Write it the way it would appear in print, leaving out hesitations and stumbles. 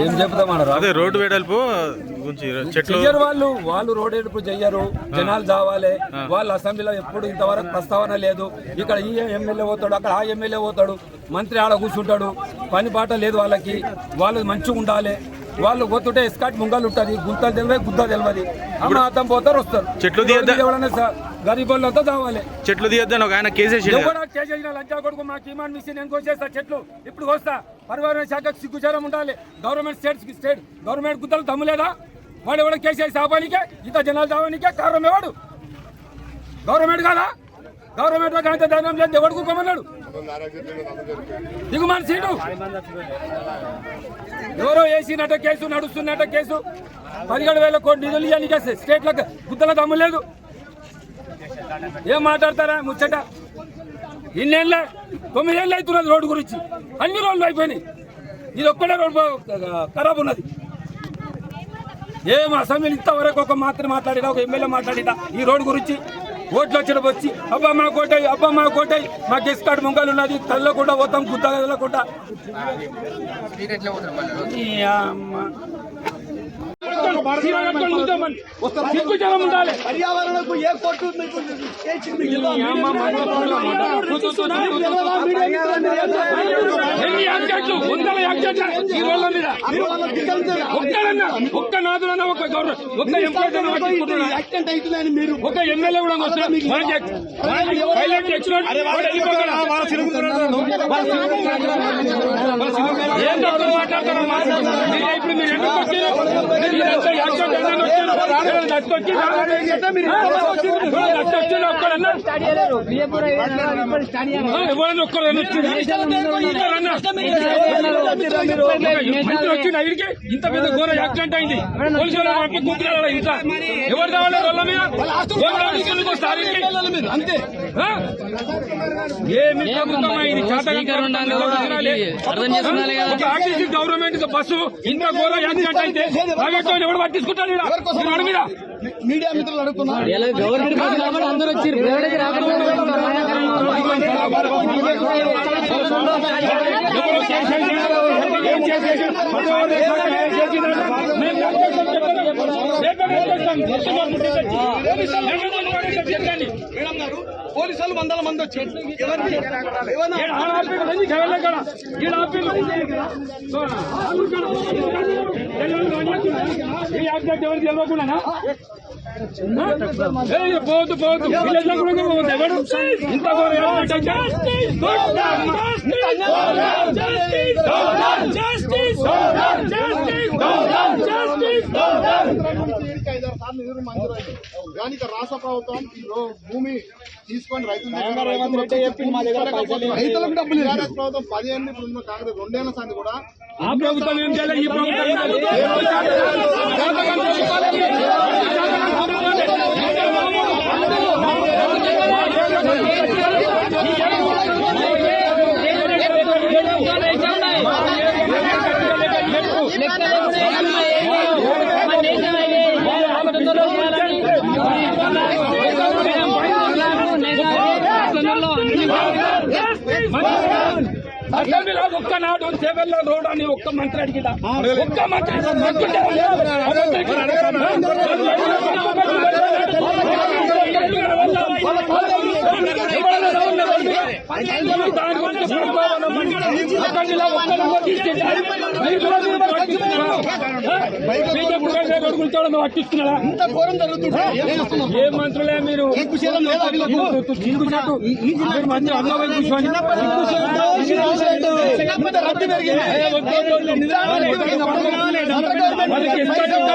ఏం చెప్తామన్నారు? అదే రోడ్డు వెడల్పు గురించి చెట్లు వాళ్ళు రోడ్ వెడల్పు చెయ్యరు, జనాలు చావాలి. వాళ్ళు అసెంబ్లీలో ఎప్పుడు ఇంతవరకు ప్రస్తావన లేదు. ఇక్కడ ఈ ఎమ్మెల్యే పోతాడు, అక్కడ ఆ ఎమ్మెల్యే పోతాడు, మంత్రి ఆడ కూర్చుంటాడు. పని పాట లేదు వాళ్ళకి. వాళ్ళు మంచిగా ఉండాలి. వాళ్ళు పోతుంటే ఎస్కాట్ ముంగలు ఉంటుంది, గుంతలు తెలియదు, గుద్ద తెలియదు. అమ్మాతం పోతారు, వస్తారు. చెట్లు గరీబ్ వాళ్ళంతా చావాలి. చెట్లు తీయద్దని ఒక ఆయన కేసేసిన లంచా కొడుకు మాకు ఇమాన్ మిషన్ నేను కోసేస్తా చెట్లు. ఇప్పుడు వస్తా. పరివార శాఖకు సిగ్గుచారం ఉండాలి. గవర్నమెంట్ స్టేట్ గవర్నమెంట్ గుద్దలు దమ్ములేదా? వాడు ఎవడో కేసీఆర్ సాపానికే, ఇంత జనాలు చావానికే కారణం ఎవడు? గవర్నమెంట్ కాదా? గవర్నమెంట్ లో అంత ధనం లేదు. ఎవడు కూకోమన్నాడు? దిగుమాన్ సీటు ఎవరో వేసినట్ట కేసు, నడుస్తున్నట్ట కేసు. 17,000 కోట్ల నిధులు ఇవ్వడానికి స్టేట్లకు గుద్దల దమ్ము లేదు. ఏం మాట్లాడతారా ముచ్చట? ఇన్నేళ్ళ 9 ఏళ్ళు అవుతున్నది రోడ్డు గురించి. అన్ని రోడ్లు అయిపోయినాయి. ఇది ఒక్కడే రోడ్డు ఖరాబ్ ఉన్నది. ఏం అసెంబ్లీ ఇంతవరకు ఒక మాత్రం మాట్లాడినా, ఒక ఎమ్మెల్యే మాట్లాడినా ఈ రోడ్డు గురించి? ఓట్లు వచ్చిన వచ్చి అబ్బా మా కోటాయి, అబ్బా మా కోటాయి, మాకు ఎస్కాట్ ముంగలు ఉన్నది, తల్లకుండా పోతాం, గుద్ద కదలకుండా. పర్యావరణకు ఏ కొట్టు ఒక్క నాదులన్నా ఒక యాక్సిడెంట్ అవుతుందని మీరు ఒక ఎమ్మెల్యే కూడా ఇప్పుడు మీరు ఎందుకు వచ్చింది? ఇంత పెద్ద ఘోర యాక్సిడెంట్ అయింది. పోలీసులు కూతురు ఇంత ఎవరు కావాలి? వాళ్ళ మీద అంతే. ఏమి గవర్నమెంట్ బస్సు ఇంత ఘోర యాక్సిడెంట్ అయితే ప్రైవేట్ వాళ్ళు ఎవరు పట్టించుకుంటారు? మీద మీడియా మిత్రులు అడుగుతున్నారు. అందరూ వచ్చారు. పోలీసులు 100 మంది వచ్చారు. పోదు పోదు ఎవడు ఇంత రాష్ట్ర ప్రభుత్వం భూమి తీసుకొని రైతులకు డబ్బులు ప్రభుత్వం 15 కాంగ్రెస్ 2 ఏళ్ల సంది కూడా ఆ ప్రభుత్వం ఏం చేయాలి? ఈ ప్రభుత్వం ఒక్కనాడు సేవల్లో రోడ్ అని ఒక్క మంత్రి అడిగిదా? ఒక్క మంత్రి పట్టిస్తున్నారా? ఏ మంత్రులే మీరు? కూర్చొని